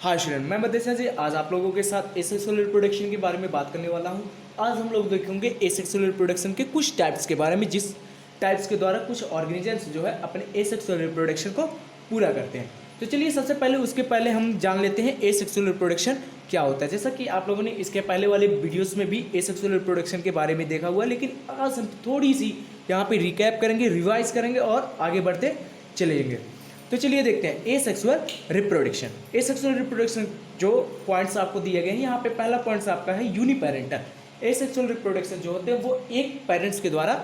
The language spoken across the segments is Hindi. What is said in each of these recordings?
हाय स्टूडेंट, मैं मदेशा जी आज आप लोगों के साथ एसेक्सुअल रिप्रोडक्शन के बारे में बात करने वाला हूं। आज हम लोग देखेंगे एसेक्सुअल रिप्रोडक्शन के कुछ टाइप्स के बारे में, जिस टाइप्स के द्वारा कुछ ऑर्गेनिजम्स जो है अपने एसेक्सुअल रिप्रोडक्शन को पूरा करते हैं। तो चलिए सबसे पहले उसके पहले हम जान लेते हैं एसेक्सुअल रिप्रोडक्शन क्या होता है। जैसा कि आप लोगों ने इसके पहले वाले वीडियोस में भी एसेक्सुअल रिप्रोडक्शन के बारे में देखा हुआ है, लेकिन आज हम थोड़ी सी यहाँ पे रिकैप करेंगे, रिवाइज करेंगे और आगे बढ़ते चलेंगे। तो चलिए देखते हैं एसेक्सुअल रिप्रोडक्शन। एसेक्सुअल रिप्रोडक्शन जो पॉइंट्स आपको दिए गए हैं, यहाँ पे पहला पॉइंट्स आपका है यूनिपेरेंटल। एसेक्सुअल रिप्रोडक्शन जो होते हैं वो एक पेरेंट्स के द्वारा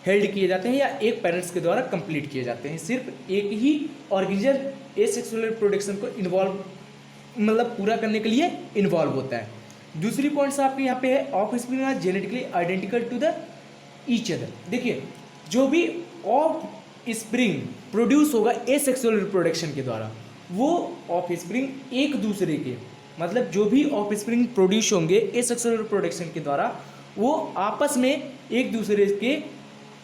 हेल्ड किए जाते हैं या एक पेरेंट्स के द्वारा कंप्लीट किए जाते हैं। सिर्फ एक ही ऑर्गेनिजम एसेक्सुअल रिप्रोडक्शन को इन्वॉल्व मतलब पूरा करने के लिए इन्वॉल्व होता है। दूसरी पॉइंट्स आपके यहाँ पे है offspring are genetically identical to the each other. देखिए जो भी ऑफ स्प्रिंग प्रोड्यूस होगा एसेक्सुअल रिप्रोडक्शन के द्वारा, वो ऑफ स्प्रिंग एक दूसरे के मतलब जो भी ऑफ स्प्रिंग प्रोड्यूस होंगे एसेक्सुअल रिप्रोडक्शन के द्वारा, वो आपस में एक दूसरे के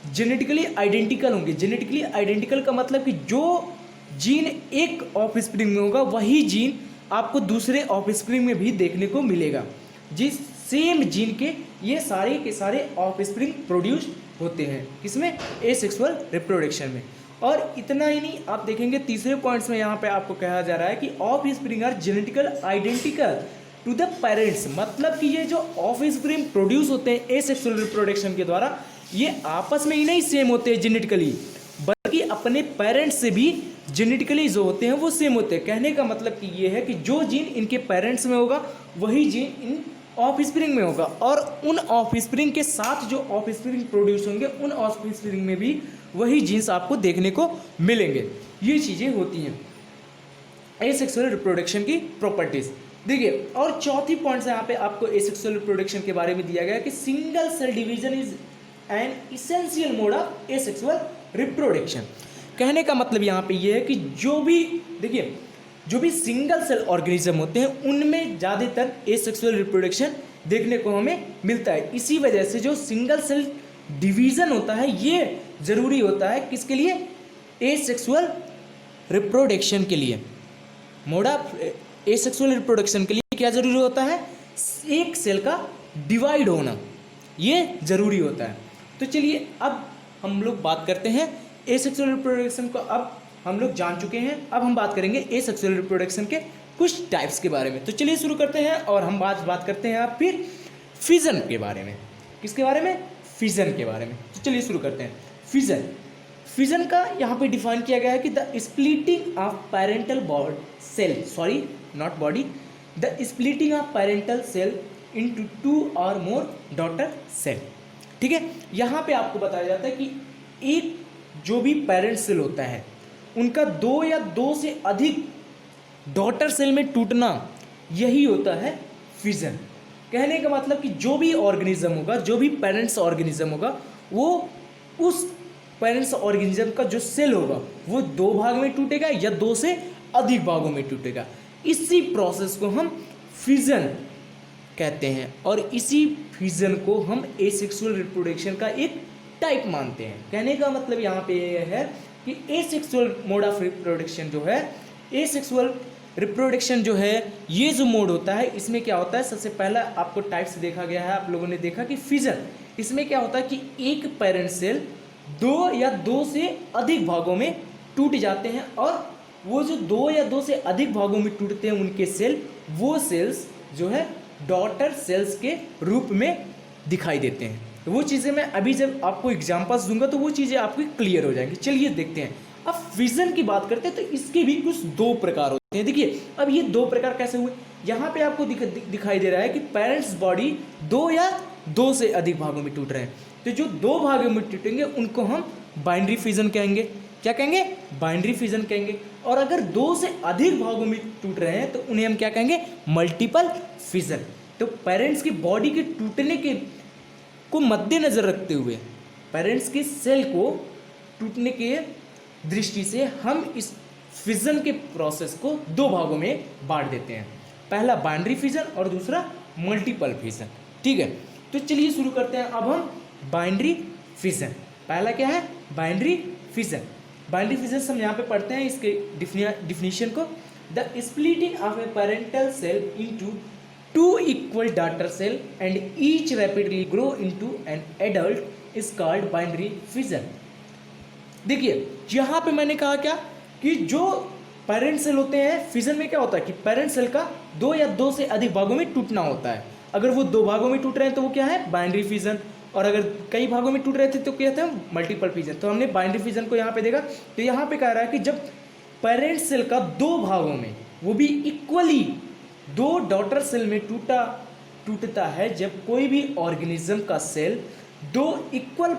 जेनेटिकली आइडेंटिकल होंगे। जेनेटिकली आइडेंटिकल का मतलब कि जो जीन एक ऑफ स्प्रिंग में होगा वही जीन आपको दूसरे ऑफ स्प्रिंग में भी देखने को मिलेगा। जिस सेम जीन के ये सारे के सारे ऑफ स्प्रिंग प्रोड्यूस होते हैं किसमें, एसेक्सुअल रिप्रोडक्शन में। और इतना ही नहीं, आप देखेंगे तीसरे पॉइंट्स में यहाँ पे आपको कहा जा रहा है कि offspring are genetical identical to the parents. मतलब कि ये जो ऑफ स्प्रिंग प्रोड्यूस होते हैं एसेक्सुअल रिप्रोडक्शन के द्वारा, ये आपस में ही नहीं सेम होते हैं जेनेटिकली, बल्कि अपने पेरेंट्स से भी जेनेटिकली जो होते हैं वो सेम होते हैं। कहने का मतलब कि ये है कि जो जीन इनके पेरेंट्स में होगा वही जीन इन ऑफ स्प्रिंग में होगा, और उन ऑफ स्प्रिंग के साथ जो ऑफ स्प्रिंग प्रोड्यूस होंगे उन ऑफ स्प्रिंग में भी वही जीन्स आपको देखने को मिलेंगे। ये चीज़ें होती हैं एसेक्सुअल रिप्रोडक्शन की प्रॉपर्टीज। देखिए और चौथी पॉइंट यहाँ पे आपको एसेक्सुअल रिप्रोडक्शन के बारे में दिया गया है कि single cell division is an essential mode of asexual reproduction. कहने का मतलब यहाँ पे ये है कि जो भी देखिए जो भी सिंगल सेल ऑर्गेनिज्म होते हैं उनमें ज़्यादातर एसेक्सुअल रिप्रोडक्शन देखने को हमें मिलता है। इसी वजह से जो सिंगल सेल डिवीज़न होता है ये ज़रूरी होता है किसके लिए, एसेक्सुअल रिप्रोडक्शन के लिए। मोड ऑफ एसेक्सुअल रिप्रोडक्शन के लिए क्या ज़रूरी होता है, एक सेल का डिवाइड होना, ये ज़रूरी होता है। तो चलिए अब हम लोग बात करते हैं एसेक्सुअल रिप्रोडक्शन को। अब हम लोग जान चुके हैं, अब हम बात करेंगे एसेक्सुअल रिप्रोडक्शन के कुछ टाइप्स के बारे में। तो चलिए शुरू करते हैं और हम बात करते हैं अब फिर फिजन के बारे में। किसके बारे में, फिजन के बारे में। तो चलिए शुरू करते हैं फिजन। फिजन का यहाँ पे डिफाइन किया गया है कि the splitting of parental cell, sorry not body, the splitting of parental cell into 2 और मोर डॉटर सेल। ठीक है, यहाँ पे आपको बताया जाता है कि एक जो भी पेरेंट सेल होता है उनका 2 या 2 से अधिक डॉटर सेल में टूटना, यही होता है फिजन। कहने का मतलब कि जो भी ऑर्गेनिज्म होगा, जो भी पेरेंट्स ऑर्गेनिज्म होगा, वो उस पेरेंट्स ऑर्गेनिज्म का जो सेल होगा वो 2 भाग में टूटेगा या 2 से अधिक भागों में टूटेगा। इसी प्रोसेस को हम फिजन कहते हैं और इसी फिजन को हम एसेक्सुअल रिप्रोडक्शन का एक टाइप मानते हैं। कहने का मतलब यहाँ पे यह है कि एसेक्सुअल मोड ऑफ रिप्रोडक्शन जो है, एसेक्सुअल रिप्रोडक्शन जो है, ये जो मोड होता है इसमें क्या होता है, सबसे पहला आपको टाइप्स देखा गया है, आप लोगों ने देखा कि फिजन। इसमें क्या होता है कि एक पेरेंट सेल 2 या 2 से अधिक भागों में टूट जाते हैं, और वो जो 2 या 2 से अधिक भागों में टूटते हैं उनके सेल, वो सेल्स जो है डॉटर सेल्स के रूप में दिखाई देते हैं। तो वो चीज़ें मैं अभी जब आपको एग्जाम्पल्स दूंगा तो वो चीज़ें आपकी क्लियर हो जाएंगी। चलिए देखते हैं। अब फिजन की बात करते हैं तो इसके भी कुछ 2 प्रकार होते हैं। देखिए अब ये 2 प्रकार कैसे हुए, यहाँ पे आपको दिखाई दे रहा है कि पेरेंट्स बॉडी 2 या 2 से अधिक भागों में टूट रहे हैं। तो जो 2 भागों में टूटेंगे उनको हम बाइनरी फिजन कहेंगे। क्या कहेंगे, बाइनरी फिजन कहेंगे। और अगर 2 से अधिक भागों में टूट रहे हैं तो उन्हें हम क्या कहेंगे, मल्टीपल फिजन। तो पेरेंट्स की बॉडी के टूटने के को मद्देनजर रखते हुए, पेरेंट्स के सेल को टूटने के दृष्टि से हम इस फिजन के प्रोसेस को 2 भागों में बांट देते हैं। पहला बाइनरी फिजन और दूसरा मल्टीपल फिजन। ठीक है, तो चलिए शुरू करते हैं अब हम बाइनरी फिजन। पहला क्या है, बाइनरी फिजन। बाइनरी फिजन हम यहाँ पे पढ़ते हैं इसके डिफिनीशन को। The splitting of a parental cell into two equal daughter cell and each rapidly grow into an adult is called binary fission. देखिए यहाँ पे मैंने कहा क्या कि जो पेरेंट सेल होते हैं, फिजन में क्या होता है कि पेरेंट सेल का दो या दो से अधिक भागों में टूटना होता है। अगर वो दो भागों में टूट रहे हैं तो वो क्या है, बाइनरी फिजन, और अगर कई भागों में टूट रहे थे तो क्या था, मल्टीपल फिजन। तो हमने बाइनरी फिजन को यहाँ पे देखा। तो यहाँ पे कह रहा है कि जब पेरेंट सेल का दो भागों में, वो भी इक्वली दो डॉटर सेल में टूटता है, जब कोई भी ऑर्गेनिज्म का सेल दो इक्वल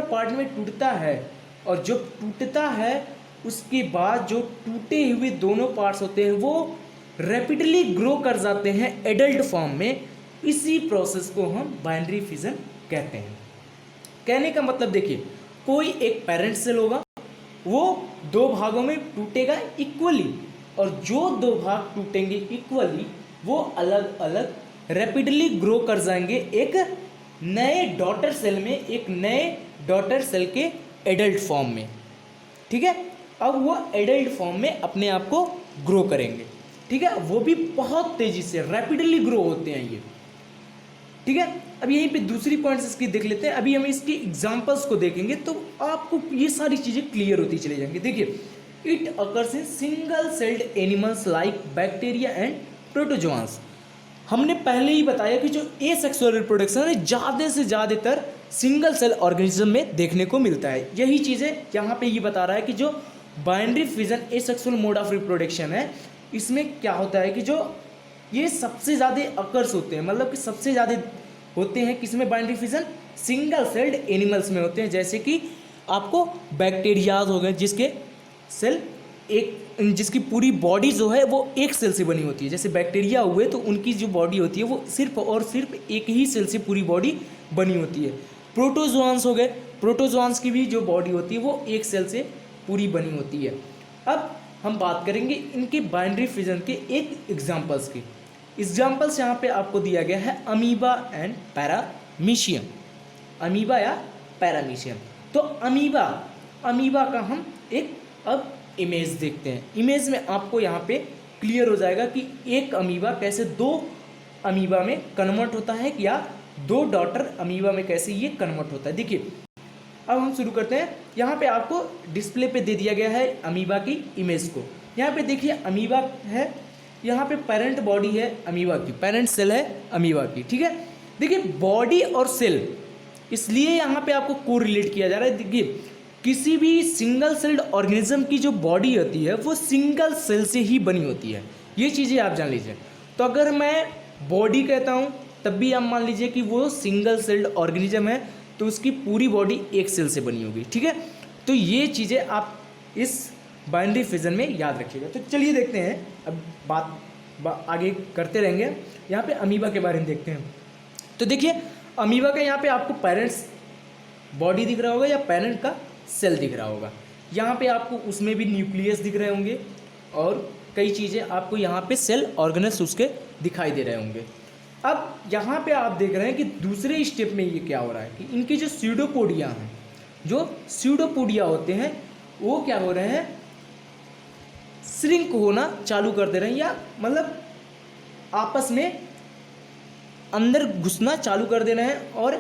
पार्ट में टूटता है, और जब टूटता है उसके बाद जो टूटे हुए दोनों पार्ट्स होते हैं वो रैपिडली ग्रो कर जाते हैं एडल्ट फॉर्म में। इसी प्रोसेस को हम बाइनरी फिजन कहते हैं। कहने का मतलब देखिए, कोई एक पेरेंट सेल होगा, वो दो भागों में टूटेगा इक्वली, और जो दो भाग टूटेंगे इक्वली वो अलग अलग रैपिडली ग्रो कर जाएंगे एक नए डॉटर सेल में, एक नए डॉटर सेल के एडल्ट फॉर्म में। ठीक है, अब वो एडल्ट फॉर्म में अपने आप को ग्रो करेंगे। ठीक है, वो भी बहुत तेजी से रैपिडली ग्रो होते हैं ये। ठीक है, अब यहीं पे दूसरी पॉइंट्स इसकी देख लेते हैं। अभी हम इसकी एग्जांपल्स को देखेंगे तो आपको ये सारी चीज़ें क्लियर होती चली जाएंगी। देखिए, it occurs in single celled animals like bacteria and protozoans. हमने पहले ही बताया कि जो एसेक्सुअल रिप्रोडक्शन है ज़्यादा से ज़्यादातर सिंगल सेल ऑर्गेनिज्म में देखने को मिलता है। यही चीज़ें यहाँ पे ये बता रहा है कि जो binary fission asexual mode of reproduction है, इसमें क्या होता है कि जो ये सबसे ज़्यादा अकर्स होते हैं, मतलब कि सबसे ज़्यादा होते हैं किसमें, binary fission single celled animals में होते हैं। जैसे कि आपको बैक्टीरियाज हो गए जिसके सेल जिसकी पूरी बॉडी जो है वो एक सेल से बनी होती है। जैसे बैक्टीरिया हुए तो उनकी जो बॉडी होती है वो सिर्फ और सिर्फ एक ही सेल से पूरी बॉडी बनी होती है। प्रोटोजोआंस हो गए, प्रोटोजोआंस की भी जो बॉडी होती है वो एक सेल से पूरी बनी होती है। अब हम बात करेंगे इनके बाइनरी फिजन के एक एग्जाम्पल्स की। एग्जाम्पल्स यहाँ पे आपको दिया गया है अमीबा एंड पैरामीशियम। अमीबा या पैरामीशियम। तो अमीबा का हम एक अब इमेज देखते हैं। इमेज में आपको यहाँ पे क्लियर हो जाएगा कि एक अमीबा कैसे दो अमीबा में कन्वर्ट होता है, या दो डॉटर अमीबा में कैसे ये कन्वर्ट होता है। देखिए, अब हम शुरू करते हैं। यहाँ पे आपको डिस्प्ले पे दे दिया गया है अमीबा की इमेज को। यहाँ पे देखिए अमीबा है, यहाँ पे पेरेंट बॉडी है अमीबा की, पेरेंट सेल है अमीबा की। ठीक है, देखिए बॉडी और सेल इसलिए यहाँ पे आपको कोरिलेट किया जा रहा है। देखिए, किसी भी सिंगल सेल्ड ऑर्गेनिज्म की जो बॉडी होती है वो सिंगल सेल से ही बनी होती है। ये चीज़ें आप जान लीजिए। तो अगर मैं बॉडी कहता हूँ तब भी आप मान लीजिए कि वो सिंगल सेल्ड ऑर्गेनिज्म है, तो उसकी पूरी बॉडी एक सेल से बनी होगी। ठीक है, तो ये चीज़ें आप इस बाइनरी फिजन में याद रखिएगा। तो चलिए देखते हैं, अब बात आगे करते रहेंगे। यहाँ पे अमीबा के बारे में देखते हैं। तो देखिए अमीबा का यहाँ पे आपको पेरेंट्स बॉडी दिख रहा होगा या पेरेंट का सेल दिख रहा होगा। यहाँ पे आपको उसमें भी न्यूक्लियस दिख रहे होंगे और कई चीज़ें आपको यहाँ पे सेल ऑर्गेनल्स उसके दिखाई दे रहे होंगे। अब यहाँ पे आप देख रहे हैं कि दूसरे स्टेप में ये क्या हो रहा है कि इनके जो स्यूडोपोडिया हैं, जो स्यूडोपोडिया होते हैं वो क्या हो रहे हैं, श्रिंक होना चालू कर दे रहे हैं, या मतलब आपस में अंदर घुसना चालू कर दे रहे हैं और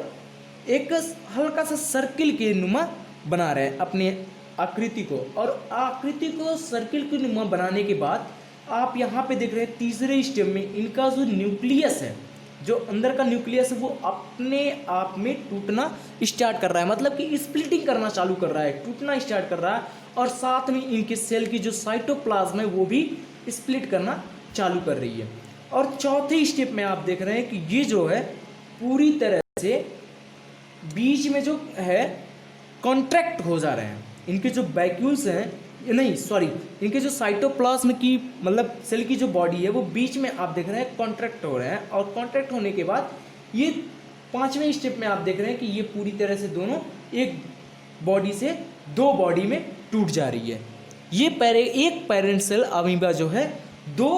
एक हल्का सा सर्किल के नुमा बना रहे हैं अपने आकृति को। और आकृति को सर्किल के नुमा बनाने के बाद आप यहाँ पे देख रहे हैं तीसरे स्टेप में इनका जो न्यूक्लियस है, जो अंदर का न्यूक्लियस है वो अपने आप में टूटना स्टार्ट कर रहा है, मतलब कि स्प्लिटिंग करना चालू कर रहा है, टूटना स्टार्ट कर रहा है। और साथ में इनके सेल की जो साइटोप्लाज्म है वो भी स्प्लिट करना चालू कर रही है। और चौथे स्टेप में आप देख रहे हैं कि ये जो है पूरी तरह से बीच में जो है कॉन्ट्रैक्ट हो जा रहे हैं। इनके जो वैक्यूल्स हैं, नहीं सॉरी, इनके जो साइटोप्लाज्म की मतलब सेल की जो बॉडी है वो बीच में आप देख रहे हैं कॉन्ट्रैक्ट हो रहे हैं। और कॉन्ट्रैक्ट होने के बाद ये पांचवें स्टेप में आप देख रहे हैं कि ये पूरी तरह से दोनों एक बॉडी से दो बॉडी में टूट जा रही है। ये एक पेरेंट सेल अमीबा जो है दो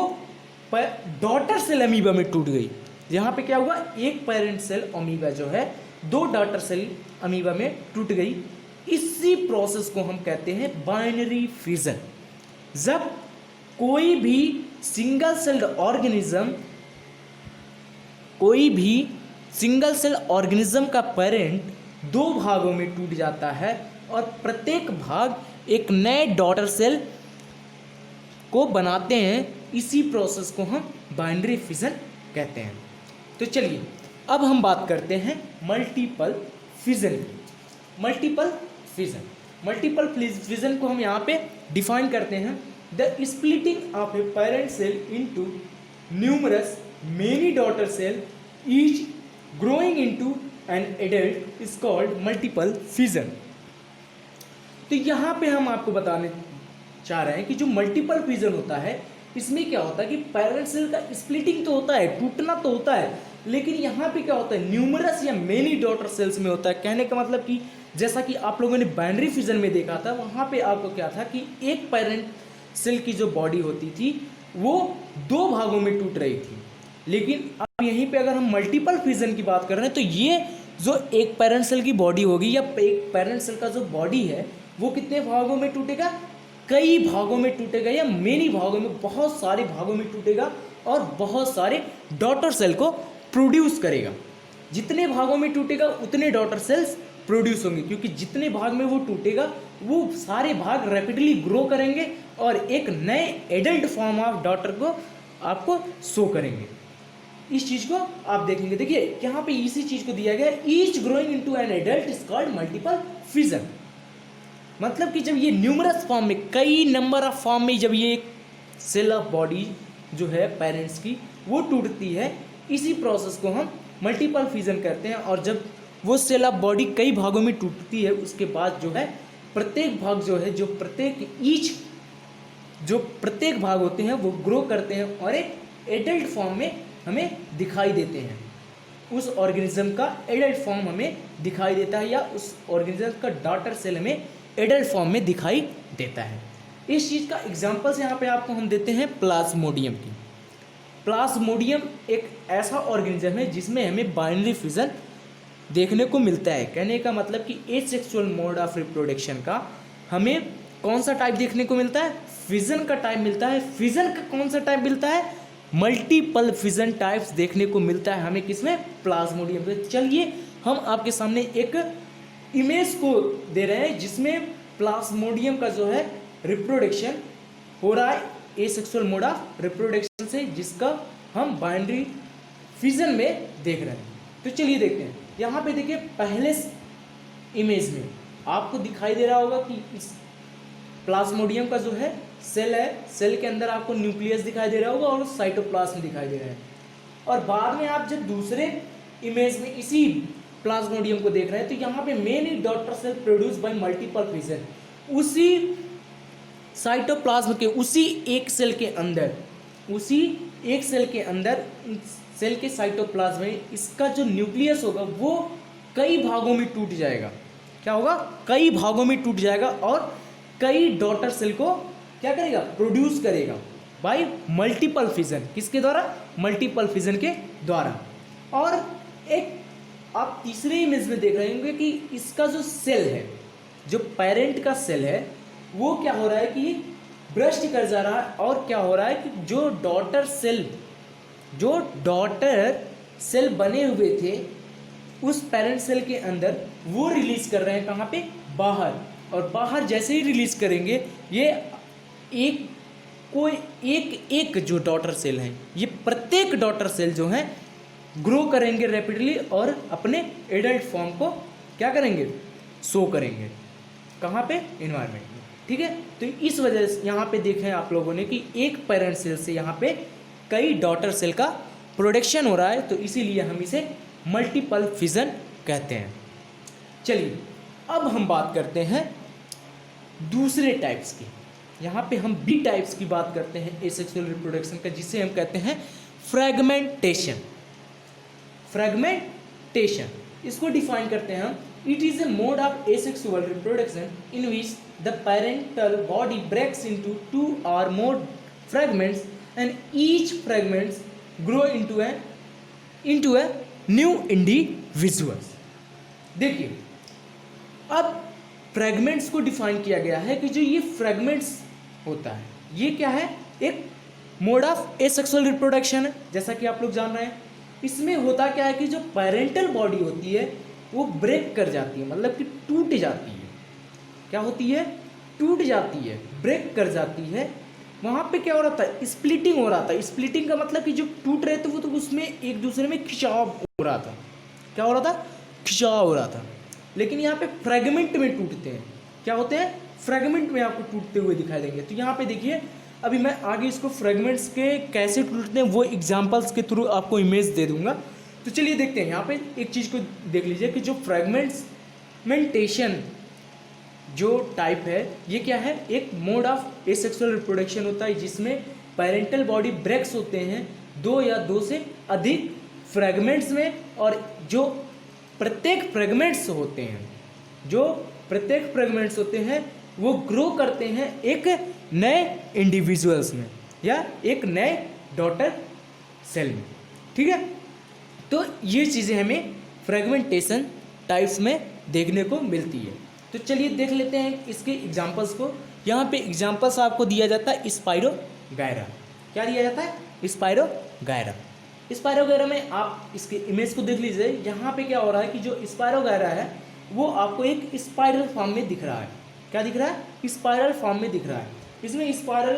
डॉटर सेल अमीबा में टूट गई। यहाँ पे क्या हुआ, एक पेरेंट सेल अमीबा जो है दो डॉटर सेल अमीबा में टूट गई। इसी प्रोसेस को हम कहते हैं बाइनरी फिजन। जब कोई भी सिंगल सेल्ड ऑर्गेनिज्म का पेरेंट दो भागों में टूट जाता है और प्रत्येक भाग एक नए डॉटर सेल को बनाते हैं, इसी प्रोसेस को हम बाइनरी फिजन कहते हैं। तो चलिए अब हम बात करते हैं मल्टीपल फिजन की। मल्टीपल फिजन को हम यहाँ पे डिफाइन करते हैं, the splitting of a parent cell into numerous many daughter cell each growing into an adult is called multiple fission. तो यहाँ पे हम आपको बताने चाह रहे हैं कि जो मल्टीपल फिजन होता है, इसमें क्या होता है कि पेरेंट सेल का स्प्लिटिंग तो होता है, टूटना तो होता है, लेकिन यहाँ पे क्या होता है, न्यूमरस या मेनी डॉटर सेल्स में होता है। कहने का मतलब कि जैसा कि आप लोगों ने बाइनरी फिजन में देखा था, वहाँ पे आपको क्या था कि एक पेरेंट सेल की जो बॉडी होती थी वो दो भागों में टूट रही थी, लेकिन अब यहीं पे अगर हम मल्टीपल फिजन की बात कर रहे हैं तो ये जो एक पेरेंट सेल की बॉडी होगी या एक पेरेंट सेल का जो बॉडी है वो कितने भागों में टूटेगा, कई भागों में टूटेगा या मेनी भागों में, बहुत सारे भागों में टूटेगा और बहुत सारे डॉटर सेल को प्रोड्यूस करेगा। जितने भागों में टूटेगा उतने डॉटर सेल्स प्रोड्यूस होंगे, क्योंकि जितने भाग में वो टूटेगा वो सारे भाग रैपिडली ग्रो करेंगे और एक नए एडल्ट फॉर्म ऑफ डॉटर को आपको शो करेंगे। इस चीज को आप देखेंगे, देखिए यहाँ पे इसी चीज को दिया गया, each growing into an adult is called multiple fission. मतलब कि जब ये न्यूमरस फॉर्म में, कई नंबर ऑफ फॉर्म में जब ये सेल ऑफ बॉडी जो है पेरेंट्स की वो टूटती है, इसी प्रोसेस को हम मल्टीपल फिजन करते हैं। और जब वो सेल ऑफ बॉडी कई भागों में टूटती है, उसके बाद जो है प्रत्येक भाग जो है, जो प्रत्येक भाग होते हैं वो ग्रो करते हैं और एक एडल्ट फॉर्म में हमें दिखाई देते हैं। उस ऑर्गेनिज्म का एडल्ट फॉर्म हमें दिखाई देता है या उस ऑर्गेनिज्म का डॉटर सेल हमें एडल्ट फॉर्म में दिखाई देता है। इस चीज़ का एग्जाम्पल्स यहाँ पे आपको हम देते हैं प्लाज्मोडियम की। प्लाज्मोडियम एक ऐसा ऑर्गेनिज्म है जिसमें हमें बाइनरी फिजन देखने को मिलता है। कहने का मतलब कि एसेक्सुअल मोड ऑफ रिप्रोडक्शन का हमें कौन सा टाइप देखने को मिलता है, फिजन का टाइप मिलता है। फिजन का कौन सा टाइप मिलता है, मल्टीपल फिजन टाइप्स देखने को मिलता है हमें, किसमें, प्लाज्मोडियम में। चलिए हम आपके सामने एक इमेज को दे रहे हैं जिसमें प्लाज्मोडियम का जो है रिप्रोडक्शन हो रहा है एसेक्सुअल मोड ऑफ रिप्रोडक्शन से, जिसका हम बाइनरी फिजन में देख रहे हैं। तो चलिए देखते हैं। यहाँ पे देखिए पहले इमेज में आपको दिखाई दे रहा होगा कि इस प्लाज्मोडियम का जो है सेल है, सेल के अंदर आपको न्यूक्लियस दिखाई दे रहा होगा और साइटोप्लाज्म दिखाई दे रहा है। और बाद में आप जब दूसरे इमेज में इसी प्लाज्मोडियम को देख रहे हैं तो यहाँ पे many daughter cell produce by multiple fission, उसी साइटोप्लाज्म के उसी एक सेल के अंदर सेल के साइटोप्लाज्म में इसका जो न्यूक्लियस होगा वो कई भागों में टूट जाएगा। क्या होगा, कई भागों में टूट जाएगा और कई डॉटर सेल को क्या करेगा, प्रोड्यूस करेगा बाय मल्टीपल फिजन। किसके द्वारा, मल्टीपल फिजन के द्वारा। और एक आप तीसरे इमेज में देख रहे होंगे कि इसका जो सेल है, जो पेरेंट का सेल है, वो क्या हो रहा है कि ब्रस्ट कर जा रहा है और क्या हो रहा है कि जो डॉटर सेल बने हुए थे उस पेरेंट सेल के अंदर वो रिलीज कर रहे हैं, कहाँ पे, बाहर। और बाहर जैसे ही रिलीज करेंगे ये एक जो डॉटर सेल हैं, ये प्रत्येक डॉटर सेल जो हैं ग्रो करेंगे रैपिडली और अपने एडल्ट फॉर्म को क्या करेंगे, शो करेंगे। कहाँ पे, इन्वायरमेंट में। ठीक है, तो इस वजह से यहाँ पे देखें आप लोगों ने कि एक पेरेंट सेल से यहाँ पे कई डॉटर सेल का प्रोडक्शन हो रहा है, तो इसीलिए हम इसे मल्टीपल फिजन कहते हैं। चलिए अब हम बात करते हैं दूसरे टाइप्स की। यहाँ पे हम बी टाइप्स की बात करते हैं एसेक्सुअल रिप्रोडक्शन का, जिसे हम कहते हैं फ्रेगमेंटेशन। इसको डिफाइन करते हैं हम, it is a mode of asexual reproduction in which the parental body breaks into 2 or more fragments and each fragments grow into a new individual। देखिए अब फ्रेगमेंट्स को डिफाइन किया गया है कि जो ये फ्रेगमेंट्स होता है ये क्या है, एक मोड ऑफ एसेक्सुअल रिप्रोडक्शन है। जैसा कि आप लोग जान रहे हैं, इसमें होता क्या है कि जो पेरेंटल बॉडी होती है वो ब्रेक कर जाती है, मतलब कि टूट जाती है। क्या होती है, टूट जाती है, ब्रेक कर जाती है। वहाँ पे क्या हो रहा था, स्प्लिटिंग हो रहा था। स्प्लिटिंग का मतलब कि जो टूट रहे थे वो तो उसमें एक दूसरे में खिंचाव हो रहा था। क्या हो रहा था, खिंचाव हो रहा था। लेकिन यहाँ पे फ्रेगमेंट में टूटते हैं। क्या होते हैं, फ्रेगमेंट में आपको टूटते हुए दिखाई देंगे। तो यहाँ पे देखिए, अभी मैं आगे इसको फ्रेगमेंट्स के कैसे टूटते हैं वो एग्जाम्पल्स के थ्रू आपको इमेज दे दूंगा। तो चलिए देखते हैं। यहाँ पे एक चीज़ को देख लीजिए कि जो फ्रेगमेंटेशन जो टाइप है ये क्या है, एक मोड ऑफ एसेक्सुअल रिप्रोडक्शन होता है जिसमें पेरेंटल बॉडी ब्रेक्स होते हैं दो या दो से अधिक फ्रेगमेंट्स में, और जो प्रत्येक फ्रेगमेंट्स होते हैं, जो प्रत्येक फ्रेगमेंट्स होते हैं वो ग्रो करते हैं एक नए इंडिविजुअल्स में या एक नए डॉटर सेल में। ठीक है, तो ये चीज़ें हमें फ्रेगमेंटेशन टाइप्स में देखने को मिलती है। तो चलिए देख लेते हैं इसके एग्जांपल्स को। यहाँ पे एग्जांपल्स आपको दिया जाता है स्पाइरोगायरा। क्या दिया जाता है, स्पाइरोगायरा। स्पाइरोगायरा में आप इसके इमेज को देख लीजिए। यहाँ पे क्या हो रहा है कि जो स्पाइरोगायरा है वो आपको एक स्पाइरल फॉर्म में दिख रहा है। क्या दिख रहा है, स्पाइरल फॉर्म में दिख रहा है। इसमें स्पाइरल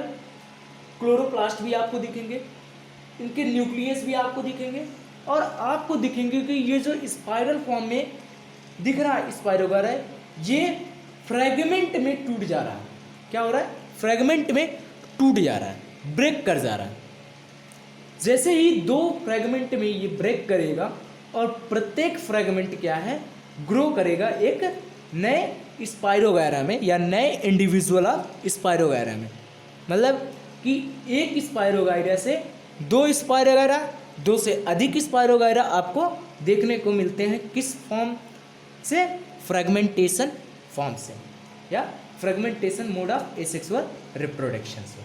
क्लोरोप्लास्ट भी आपको दिखेंगे, इनके न्यूक्लियस भी आपको दिखेंगे, और आपको दिखेंगे कि ये जो स्पाइरल फॉर्म में दिख रहा है स्पाइरोगायरा है, ये फ्रेगमेंट में टूट जा रहा है। क्या हो रहा है, फ्रेगमेंट में टूट जा रहा है, ब्रेक कर जा रहा है। जैसे ही दो फ्रेगमेंट में ये ब्रेक करेगा और प्रत्येक फ्रेगमेंट क्या है, ग्रो करेगा एक नए स्पाइरोगायरा में या नए इंडिविजुअल ऑफ स्पाइरोगायरा में। मतलब कि एक स्पाइरोगायरा से दो स्पाइरोगायरा, दो से अधिक स्पाइरोगायरा आपको देखने को मिलते हैं। किस फॉर्म से, फ्रेगमेंटेशन फॉर्म से या fragmentation mode of asexual reproduction से।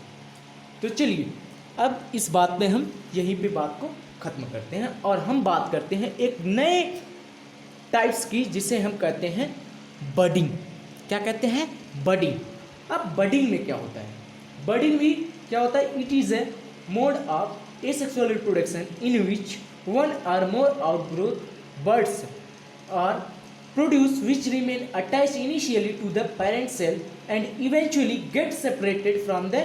तो चलिए अब इस बात में हम यहीं पे बात को ख़त्म करते हैं और हम बात करते हैं एक नए टाइप्स की जिसे हम कहते हैं बडिंग। क्या कहते हैं, बडिंग। अब बडिंग में क्या होता है, बडिंग भी क्या होता है, it is a mode of asexual reproduction in which one or more outgrowth buds are produced which remain attached initially to the parent cell and eventually get separated from the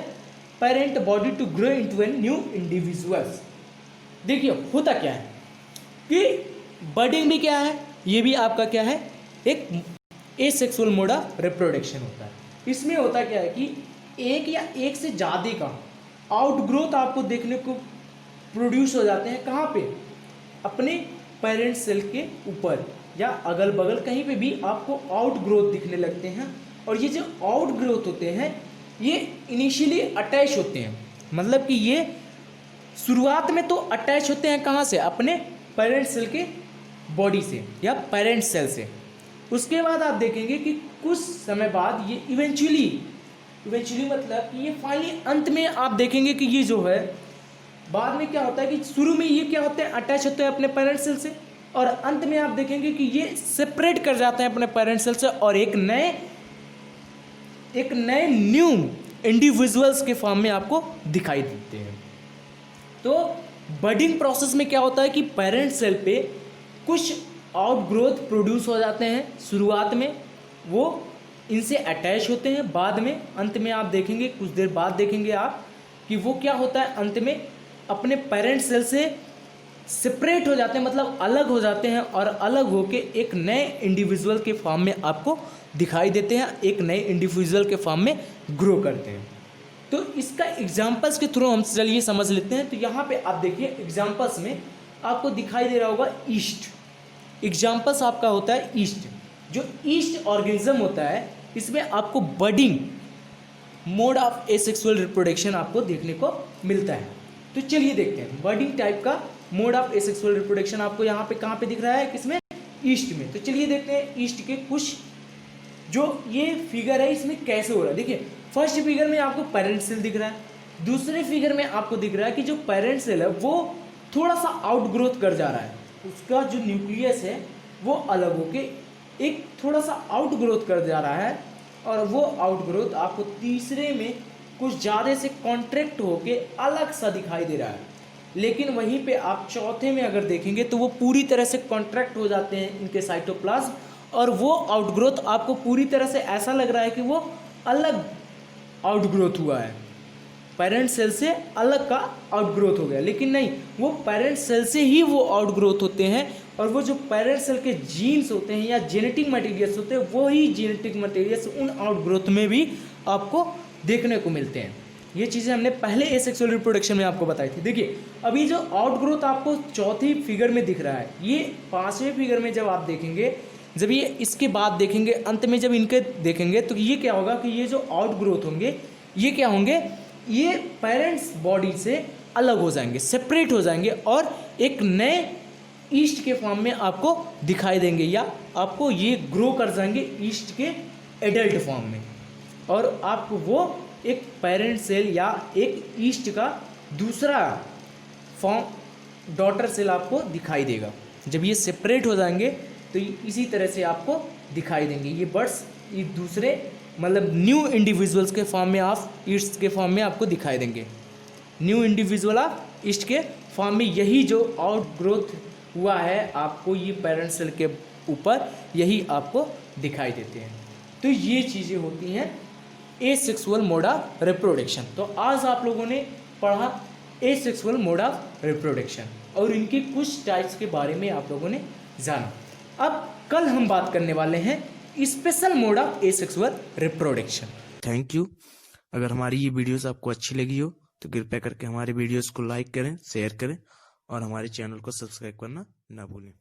parent body to grow into a new individuals। देखिए होता क्या है कि बडिंग भी क्या है, ये भी आपका क्या है, एक एसेक्सुअल मोड ऑफ रिप्रोडक्शन होता है। इसमें होता क्या है कि एक या एक से ज़्यादा का आउटग्रोथ आपको देखने को प्रोड्यूस हो जाते हैं। कहाँ पे, अपने पेरेंट सेल के ऊपर या अगल बगल कहीं पे भी आपको आउट ग्रोथ दिखने लगते हैं। और ये जो आउट ग्रोथ होते हैं ये इनिशियली अटैच होते हैं, मतलब कि ये शुरुआत में तो अटैच होते हैं कहाँ से, अपने पेरेंट सेल के बॉडी से या पेरेंट सेल से। उसके बाद आप देखेंगे कि कुछ समय बाद ये इवेंचुअली मतलब कि ये फाइनली अंत में आप देखेंगे कि ये जो है बाद में क्या होता है कि शुरू में ये क्या होते हैं, अटैच होते हैं अपने पेरेंट सेल से, और अंत में आप देखेंगे कि ये सेपरेट कर जाते हैं अपने पेरेंट सेल से और एक नए न्यू इंडिविजुअल्स के फॉर्म में आपको दिखाई देते हैं। तो बडिंग प्रोसेस में क्या होता है कि पेरेंट सेल पे कुछ आउटग्रोथ प्रोड्यूस हो जाते हैं। शुरुआत में वो इनसे अटैच होते हैं, बाद में अंत में आप देखेंगे, कुछ देर बाद देखेंगे आप कि वो क्या होता है, अंत में अपने पेरेंट सेल से सेपरेट हो जाते हैं, मतलब अलग हो जाते हैं और अलग होके एक नए इंडिविजुअल के फॉर्म में आपको दिखाई देते हैं, एक नए इंडिविजुअल के फॉर्म में ग्रो करते हैं। तो इसका एग्जांपल्स के थ्रू हम चलिए समझ लेते हैं। तो यहाँ पे आप देखिए एग्जांपल्स में आपको दिखाई दे रहा होगा ईस्ट। एग्जांपल्स आपका होता है ईस्ट। जो ईस्ट ऑर्गेनिज्म होता है इसमें आपको budding mode of asexual reproduction आपको देखने को मिलता है। तो चलिए देखते हैं बडिंग टाइप का मोड ऑफ एसेक्सुअल रिप्रोडक्शन आपको यहाँ पे कहाँ पे दिख रहा है, किसमें, ईस्ट में। तो चलिए देखते हैं ईस्ट के कुछ जो ये फिगर है इसमें कैसे हो रहा है। देखिए फर्स्ट फिगर में आपको पेरेंट सेल दिख रहा है, दूसरे फिगर में आपको दिख रहा है कि जो पेरेंट सेल है वो थोड़ा सा आउटग्रोथ कर जा रहा है, उसका जो न्यूक्लियस है वो अलग होके एक थोड़ा सा आउट ग्रोथ कर जा रहा है, और वो आउट ग्रोथ आपको तीसरे में कुछ ज़्यादा से कॉन्ट्रैक्ट होके अलग सा दिखाई दे रहा है। लेकिन वहीं पे आप चौथे में अगर देखेंगे तो वो पूरी तरह से कॉन्ट्रैक्ट हो जाते हैं इनके साइटोप्लाज्म, और वो आउटग्रोथ आपको पूरी तरह से ऐसा लग रहा है कि वो अलग आउटग्रोथ हुआ है, पेरेंट सेल से अलग का आउटग्रोथ हो गया। लेकिन नहीं, वो पेरेंट सेल से ही वो आउटग्रोथ होते हैं, और वो जो पेरेंट सेल के जीन्स होते हैं या जेनेटिक मटेरियल्स होते हैं, वो ही जेनेटिक मटेरियल्स उन आउटग्रोथ में भी आपको देखने को मिलते हैं। ये चीज़ें हमने पहले एसेक्सुअल रिप्रोडक्शन में आपको बताई थी। देखिए अभी जो आउटग्रोथ आपको चौथी फिगर में दिख रहा है, ये पांचवें फिगर में जब आप देखेंगे, जब ये इसके बाद देखेंगे, अंत में जब इनके देखेंगे, तो ये क्या होगा कि ये जो आउटग्रोथ होंगे ये क्या होंगे, ये पेरेंट्स बॉडी से अलग हो जाएंगे, सेपरेट हो जाएंगे, और एक नए ईस्ट के फॉर्म में आपको दिखाई देंगे, या आपको ये ग्रो कर जाएंगे ईस्ट के एडल्ट फॉर्म में, और आपको वो एक पेरेंट सेल या एक ईस्ट का दूसरा फॉर्म डॉटर सेल आपको दिखाई देगा। जब ये सेपरेट हो जाएंगे तो इसी तरह से आपको दिखाई देंगे ये बर्ड्स, ये दूसरे मतलब न्यू इंडिविजुअल्स के फॉर्म में, आप ईस्ट के फॉर्म में आपको दिखाई देंगे, न्यू इंडिविजुअल आप ईस्ट के फॉर्म में। यही जो आउट ग्रोथ हुआ है आपको ये पेरेंट सेल के ऊपर, यही आपको दिखाई देते हैं। तो ये चीज़ें होती हैं एसेक्सुअल मोड ऑफ रिप्रोडक्शन। तो आज आप लोगों ने पढ़ा एसेक्सुअल मोड ऑफ रिप्रोडक्शन, और इनके कुछ टाइप्स के बारे में आप लोगों ने जाना। अब कल हम बात करने वाले हैं special mode of asexual reproduction. Thank you. अगर हमारी ये वीडियोस आपको अच्छी लगी हो तो कृपया करके हमारे वीडियोस को लाइक करें, शेयर करें, और हमारे चैनल को सब्सक्राइब करना ना भूलें।